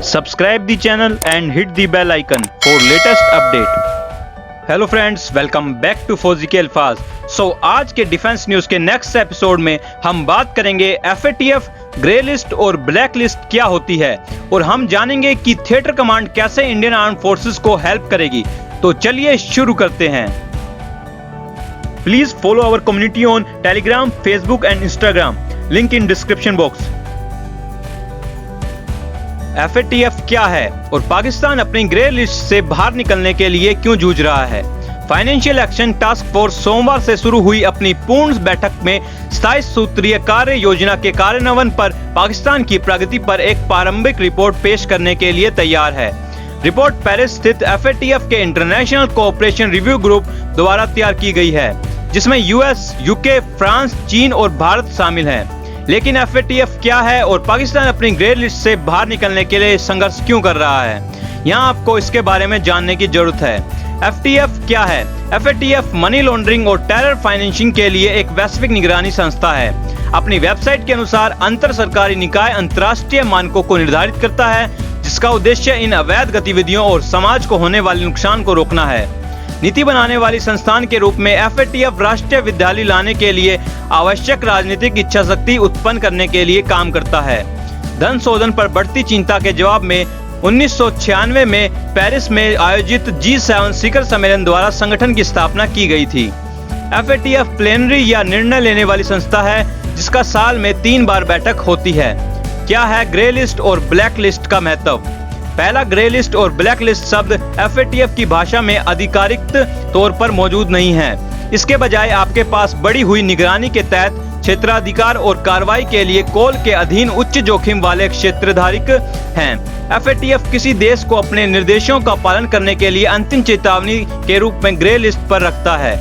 Subscribe the channel and hit the bell icon for latest update. Hello friends, welcome back to फौजी के अल्फाज। आज के defence news के नेक्स्ट एपिसोड में हम बात करेंगे FATF ग्रे लिस्ट और ब्लैक लिस्ट क्या होती है और हम जानेंगे कि थिएटर कमांड कैसे इंडियन आर्म फोर्सेस को हेल्प करेगी। तो चलिए शुरू करते हैं। Please follow our community on Telegram, Facebook and Instagram, link in description box. FATF क्या है और पाकिस्तान अपनी ग्रे लिस्ट से बाहर निकलने के लिए क्यों जूझ रहा है। फाइनेंशियल एक्शन टास्क फोर्स सोमवार से शुरू हुई अपनी पूर्ण बैठक में 27 सूत्रीय कार्य योजना के कार्यान्वयन पर पाकिस्तान की प्रगति पर एक प्रारंभिक रिपोर्ट पेश करने के लिए तैयार है। रिपोर्ट पेरिस स्थित FATF के इंटरनेशनल कोऑपरेशन रिव्यू ग्रुप द्वारा तैयार की गई है, जिसमें US, UK, फ्रांस, चीन और भारत शामिल हैं। लेकिन FATF क्या है और पाकिस्तान अपनी ग्रे लिस्ट से बाहर निकलने के लिए संघर्ष क्यों कर रहा है, यहाँ आपको इसके बारे में जानने की जरूरत है। FATF क्या है? FATF मनी लॉन्ड्रिंग और टेरर फाइनेंसिंग के लिए एक वैश्विक निगरानी संस्था है। अपनी वेबसाइट के अनुसार अंतर सरकारी निकाय अंतर्राष्ट्रीय मानकों को निर्धारित करता है, जिसका उद्देश्य इन अवैध गतिविधियों और समाज को होने वाले नुकसान को रोकना है। नीति बनाने वाली संस्थान के रूप में FATF राष्ट्रीय विद्यालय लाने के लिए आवश्यक राजनीतिक इच्छा शक्ति उत्पन्न करने के लिए काम करता है। धन शोधन पर बढ़ती चिंता के जवाब में 1996 में पेरिस में आयोजित G7 शिखर सम्मेलन द्वारा संगठन की स्थापना की गई थी। FATF प्लेनरी या निर्णय लेने वाली संस्था है, जिसका साल में 3 बार बैठक होती है। क्या है ग्रे लिस्ट और ब्लैक लिस्ट का महत्व? पहला, ग्रे लिस्ट और ब्लैक लिस्ट शब्द FATF की भाषा में आधिकारिक तौर पर मौजूद नहीं है। इसके बजाय आपके पास बढ़ी हुई निगरानी के तहत क्षेत्राधिकार और कार्रवाई के लिए कॉल के अधीन उच्च जोखिम वाले क्षेत्रधारक हैं। FATF किसी देश को अपने निर्देशों का पालन करने के लिए अंतिम चेतावनी के रूप में ग्रे लिस्ट पर रखता है।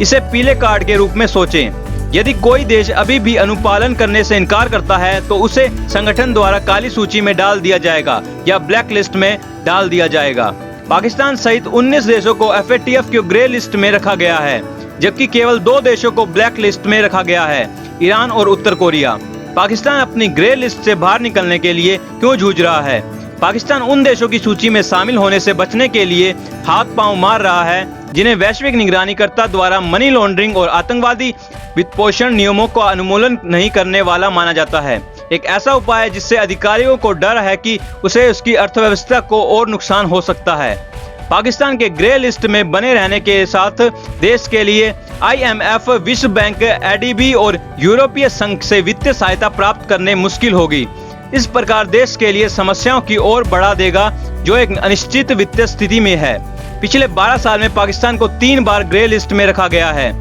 इसे पीले कार्ड के रूप में सोचें। यदि कोई देश अभी भी अनुपालन करने से इनकार करता है तो उसे संगठन द्वारा काली सूची में डाल दिया जाएगा या ब्लैक लिस्ट में डाल दिया जाएगा। पाकिस्तान सहित 19 देशों को FATF की ग्रे लिस्ट में रखा गया है, जबकि केवल 2 देशों को ब्लैक लिस्ट में रखा गया है, ईरान और उत्तर कोरिया। पाकिस्तान अपनी ग्रे लिस्ट से बाहर निकलने के लिए क्यों जूझ रहा है? पाकिस्तान उन देशों की सूची में शामिल होने से बचने के लिए हाथ पांव मार रहा है, जिन्हें वैश्विक निगरानीकर्ता द्वारा मनी लॉन्ड्रिंग और आतंकवादी वित्तपोषण नियमों का अनुमूलन नहीं करने वाला माना जाता है। एक ऐसा उपाय जिससे अधिकारियों को डर है कि उसे उसकी अर्थव्यवस्था को और नुकसान हो सकता है। पाकिस्तान के ग्रे लिस्ट में बने रहने के साथ देश के लिए IMF, विश्व बैंक, ADB और यूरोपीय संघ से वित्तीय सहायता प्राप्त करने मुश्किल होगी। इस प्रकार देश के लिए समस्याओं की ओर बढ़ा देगा, जो एक अनिश्चित वित्तीय स्थिति में है। पिछले 12 साल में पाकिस्तान को 3 बार ग्रे लिस्ट में रखा गया है।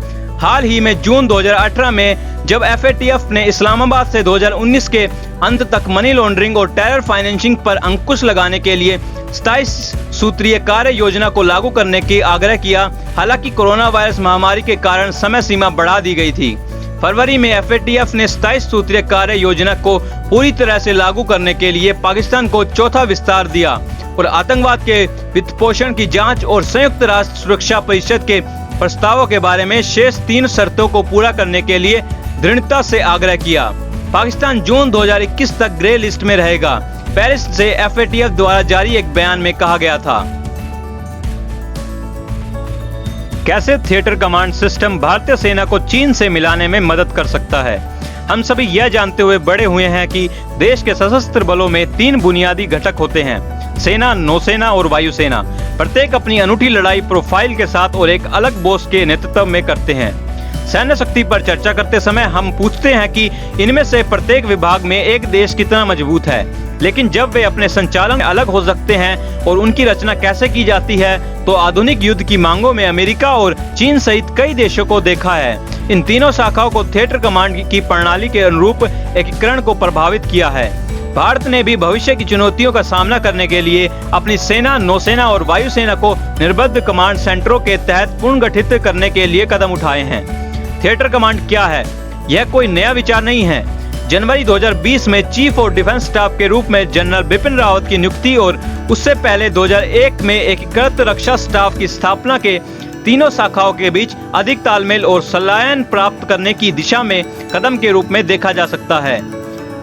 हाल ही में जून 2018 में जब FATF ने इस्लामाबाद से 2019 के अंत तक मनी लॉन्ड्रिंग और टेरर फाइनेंसिंग पर अंकुश लगाने के लिए 27 सूत्रीय कार्य योजना को लागू करने की आग्रह किया। हालांकि कोरोना वायरस महामारी के कारण समय सीमा बढ़ा दी गई थी। फरवरी में FATF ने 27 सूत्रीय कार्य योजना को पूरी तरह से लागू करने के लिए पाकिस्तान को चौथा विस्तार दिया और आतंकवाद के वित्तपोषण की जांच और संयुक्त राष्ट्र सुरक्षा परिषद के प्रस्तावों के बारे में शेष 3 शर्तों को पूरा करने के लिए दृढ़ता से आग्रह किया। पाकिस्तान जून 2021 तक ग्रे लिस्ट में रहेगा, पेरिस से FATF द्वारा जारी एक बयान में कहा गया था। कैसे थिएटर कमांड सिस्टम भारतीय सेना को चीन से मिलाने में मदद कर सकता है? हम सभी यह जानते हुए बड़े हुए हैं कि देश के सशस्त्र बलों में 3 बुनियादी घटक होते हैं: सेना, नौसेना और वायुसेना। प्रत्येक अपनी अनूठी लड़ाई प्रोफाइल के साथ और एक अलग बॉस के नेतृत्व में करते हैं। सैन्य शक्ति पर चर्चा करते समय हम पूछते हैं कि इनमें से प्रत्येक विभाग में एक देश कितना मजबूत है, लेकिन जब वे अपने संचालन अलग हो सकते हैं और उनकी रचना कैसे की जाती है, तो आधुनिक युद्ध की मांगों में अमेरिका और चीन सहित कई देशों को देखा है। इन तीनों शाखाओं को थिएटर कमांड की प्रणाली के अनुरूप एकीकरण को प्रभावित किया है। भारत ने भी भविष्य की चुनौतियों का सामना करने के लिए अपनी सेना, नौसेना और वायुसेना को निर्बद्ध कमांड सेंटरों के तहत पुनर्गठित करने के लिए कदम उठाए हैं। थिएटर कमांड क्या है? यह कोई नया विचार नहीं है। जनवरी 2020 में चीफ ऑफ डिफेंस स्टाफ के रूप में जनरल बिपिन रावत की नियुक्ति और उससे पहले 2001 में एकीकृत रक्षा स्टाफ की स्थापना के तीनों शाखाओं के बीच अधिक तालमेल और संलयन प्राप्त करने की दिशा में कदम के रूप में देखा जा सकता है।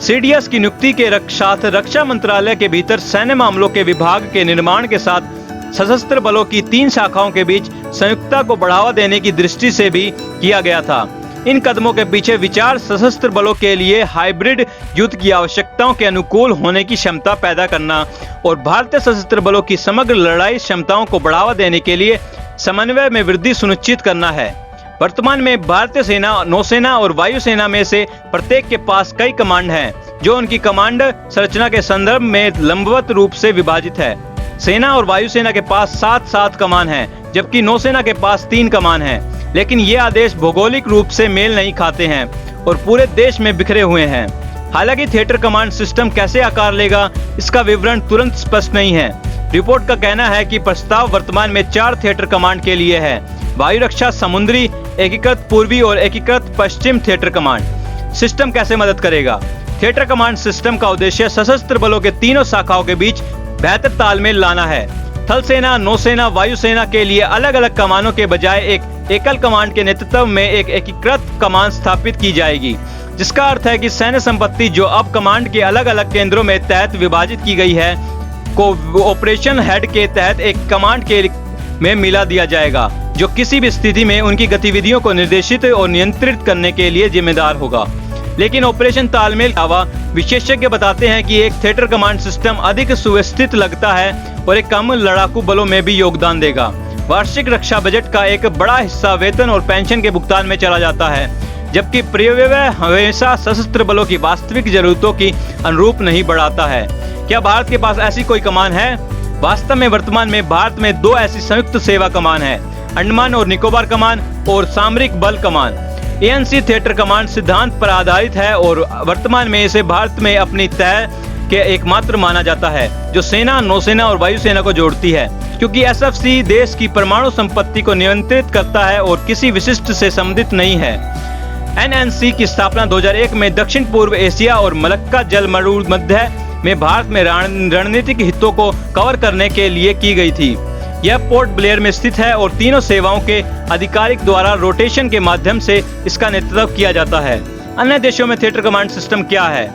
सीडीएस की नियुक्ति के साथ रक्षा मंत्रालय के भीतर सैन्य मामलों के विभाग के निर्माण के साथ सशस्त्र बलों की 3 शाखाओं के बीच संयुक्तता को बढ़ावा देने की दृष्टि से भी किया गया था। इन कदमों के पीछे विचार सशस्त्र बलों के लिए हाइब्रिड युद्ध की आवश्यकताओं के अनुकूल होने की क्षमता पैदा करना और भारतीय सशस्त्र बलों की समग्र लड़ाई क्षमताओं को बढ़ावा देने के लिए समन्वय में वृद्धि सुनिश्चित करना है। वर्तमान में भारतीय सेना, नौसेना और वायुसेना में से प्रत्येक के पास कई कमांड हैं, जो उनकी कमांड संरचना के संदर्भ में लंबवत रूप से विभाजित है। सेना और वायुसेना के पास 7 कमान हैं, जबकि नौसेना के पास 3 कमान हैं। लेकिन ये आदेश भौगोलिक रूप से मेल नहीं खाते हैं और पूरे देश में बिखरे हुए हैं। हालांकि थिएटर कमांड सिस्टम कैसे आकार लेगा, इसका विवरण तुरंत स्पष्ट नहीं है। रिपोर्ट का कहना है कि प्रस्ताव वर्तमान में 4 थिएटर कमांड के लिए है: वायु रक्षा, समुद्री, एकीकृत पूर्वी और एकीकृत पश्चिम थिएटर कमांड। सिस्टम कैसे मदद करेगा? थिएटर कमांड सिस्टम का उद्देश्य सशस्त्र बलों के तीनों शाखाओं के बीच बेहतर तालमेल लाना है। थल सेना, नौसेना, वायुसेना के लिए अलग अलग कमानों के बजाय एक एकल कमांड के नेतृत्व में एक एकीकृत कमान स्थापित की जाएगी, जिसका अर्थ है कि सैन्य संपत्ति जो अब कमांड के अलग अलग केंद्रों में तहत विभाजित की गई है को ऑपरेशन हेड के तहत एक कमांड के में मिला दिया जाएगा, जो किसी भी स्थिति में उनकी गतिविधियों को निर्देशित और नियंत्रित करने के लिए जिम्मेदार होगा। लेकिन ऑपरेशन तालमेल के अलावा विशेषज्ञ बताते हैं कि एक थिएटर कमांड सिस्टम अधिक सुव्यवस्थित लगता है और एक कम लड़ाकू बलों में भी योगदान देगा। वार्षिक रक्षा बजट का एक बड़ा हिस्सा वेतन और पेंशन के भुगतान में चला जाता है, जबकि प्रव्यय हमेशा सशस्त्र बलों की वास्तविक जरूरतों की अनुरूप नहीं बढ़ाता है। क्या भारत के पास ऐसी कोई कमान है? वास्तव में वर्तमान में भारत में 2 ऐसी संयुक्त सेवा कमान है: अंडमान और निकोबार कमान और सामरिक बल कमान। ANC थिएटर कमांड सिद्धांत पर आधारित है और वर्तमान में इसे भारत में अपनी तय के एकमात्र माना जाता है, जो सेना, नौसेना और वायुसेना को जोड़ती है। क्योंकि SFC देश की परमाणु संपत्ति को नियंत्रित करता है और किसी विशिष्ट से संबंधित नहीं है। NNC की स्थापना 2001 में दक्षिण पूर्व एशिया और मलक्का जलमरुमध्य में भारत में रणनीतिक हितों को कवर करने के लिए की गई थी। यह पोर्ट ब्लेयर में स्थित है और तीनों सेवाओं के अधिकारिक द्वारा रोटेशन के माध्यम से इसका नेतृत्व किया जाता है। अन्य देशों में थिएटर कमांड सिस्टम क्या है?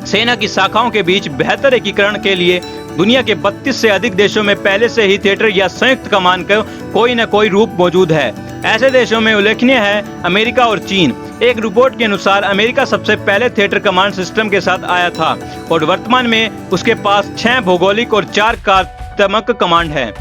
सेना की शाखाओं के बीच बेहतर एकीकरण के लिए दुनिया के 32 से अधिक देशों में पहले से ही थिएटर या संयुक्त कमान का कोई न कोई रूप मौजूद है। ऐसे देशों में उल्लेखनीय है अमेरिका और चीन। एक रिपोर्ट के अनुसार अमेरिका सबसे पहले थिएटर कमांड सिस्टम के साथ आया था और वर्तमान में उसके पास 6 भौगोलिक और 4 कार्यात्मक कमांड है।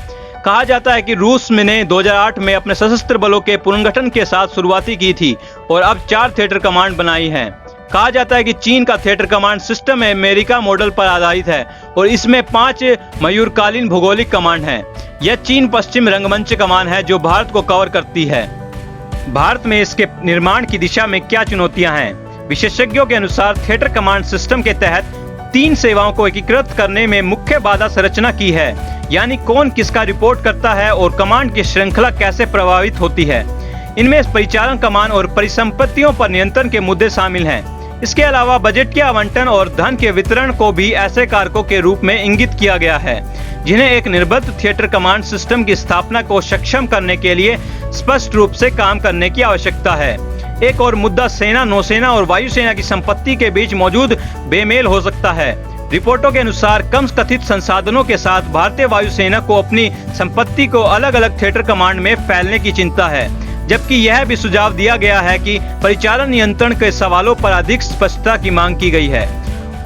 कहा जाता है कि रूस ने 2008 में अपने सशस्त्र बलों के पुनर्गठन के साथ शुरुआती की थी और अब 4 थिएटर कमांड बनाई हैं। कहा जाता है कि चीन का theatre command system America model पर आधारित है और इसमें 5 मयूरकालीन भौगोलिक कमांड हैं। यह चीन पश्चिम रंगमंच कमान है जो भारत को कवर करती है। भारत में इसके निर्माण की दिशा में क्या चुनौतियां हैं? विशेषज्ञों के अनुसार थिएटर कमांड सिस्टम के तहत 3 सेवाओं को एकीकृत करने में मुख्य बाधा संरचना की है, यानी कौन किसका रिपोर्ट करता है और कमांड की श्रृंखला कैसे प्रभावित होती है। इनमें परिचालन कमान और परिसंपत्तियों पर नियंत्रण के मुद्दे शामिल हैं। इसके अलावा बजट के आवंटन और धन के वितरण को भी ऐसे कारकों के रूप में इंगित किया गया है, जिन्हें एक निर्बद्ध थिएटर कमांड सिस्टम की स्थापना को सक्षम करने के लिए स्पष्ट रूप से काम करने की आवश्यकता है। एक और मुद्दा सेना, नौसेना और वायुसेना की संपत्ति के बीच मौजूद बेमेल हो सकता है। रिपोर्टों के अनुसार कम कथित संसाधनों के साथ भारतीय वायुसेना को अपनी संपत्ति को अलग अलग थिएटर कमांड में फैलने की चिंता है, जबकि यह भी सुझाव दिया गया है कि परिचालन नियंत्रण के सवालों पर अधिक स्पष्टता की मांग की गई है।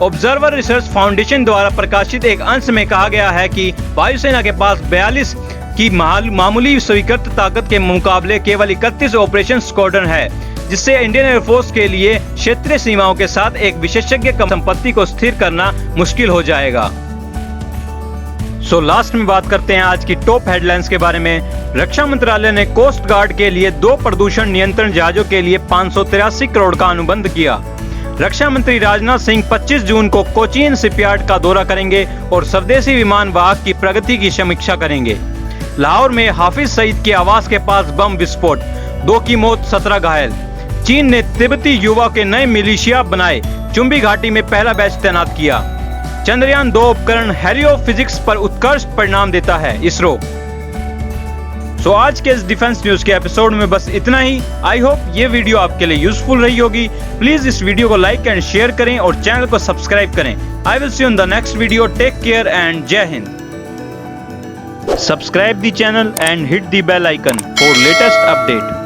ऑब्जर्वर रिसर्च फाउंडेशन द्वारा प्रकाशित एक अंश में कहा गया है कि वायुसेना के पास 42 की मामूली स्वीकृत ताकत के मुकाबले केवल 31 ऑपरेशन स्क्वाड्रन है, जिससे इंडियन एयरफोर्स के लिए क्षेत्रीय सीमाओं के साथ एक विशेषज्ञ संपत्ति को स्थिर करना मुश्किल हो जाएगा। लास्ट में बात करते हैं आज की टॉप हेडलाइंस के बारे में। रक्षा मंत्रालय ने कोस्ट गार्ड के लिए 2 प्रदूषण नियंत्रण जहाजों के लिए 583 करोड़ का अनुबंध किया। रक्षा मंत्री राजनाथ सिंह 25 जून को कोचीन शिपयार्ड का दौरा करेंगे और स्वदेशी विमान वाहक की प्रगति की समीक्षा करेंगे। लाहौर में हाफिज सईद के आवास के पास बम विस्फोट, 2 की मौत, 17 घायल। चीन ने तिब्बती युवा के नए मिलिशिया बनाए, चुंबी घाटी में पहला बैच तैनात किया। चंद्रयान 2 उपकरण हेलियो फिजिक्स पर उत्कृष्ट परिणाम देता है, इसरो। सो आज के इस डिफेंस न्यूज के एपिसोड में बस इतना ही। आई होप ये वीडियो आपके लिए यूजफुल रही होगी। प्लीज इस वीडियो को लाइक एंड शेयर करें और चैनल को सब्सक्राइब करें। I will see you in the next video. Take care and जय हिंद। Subscribe the channel and hit the bell icon for latest update.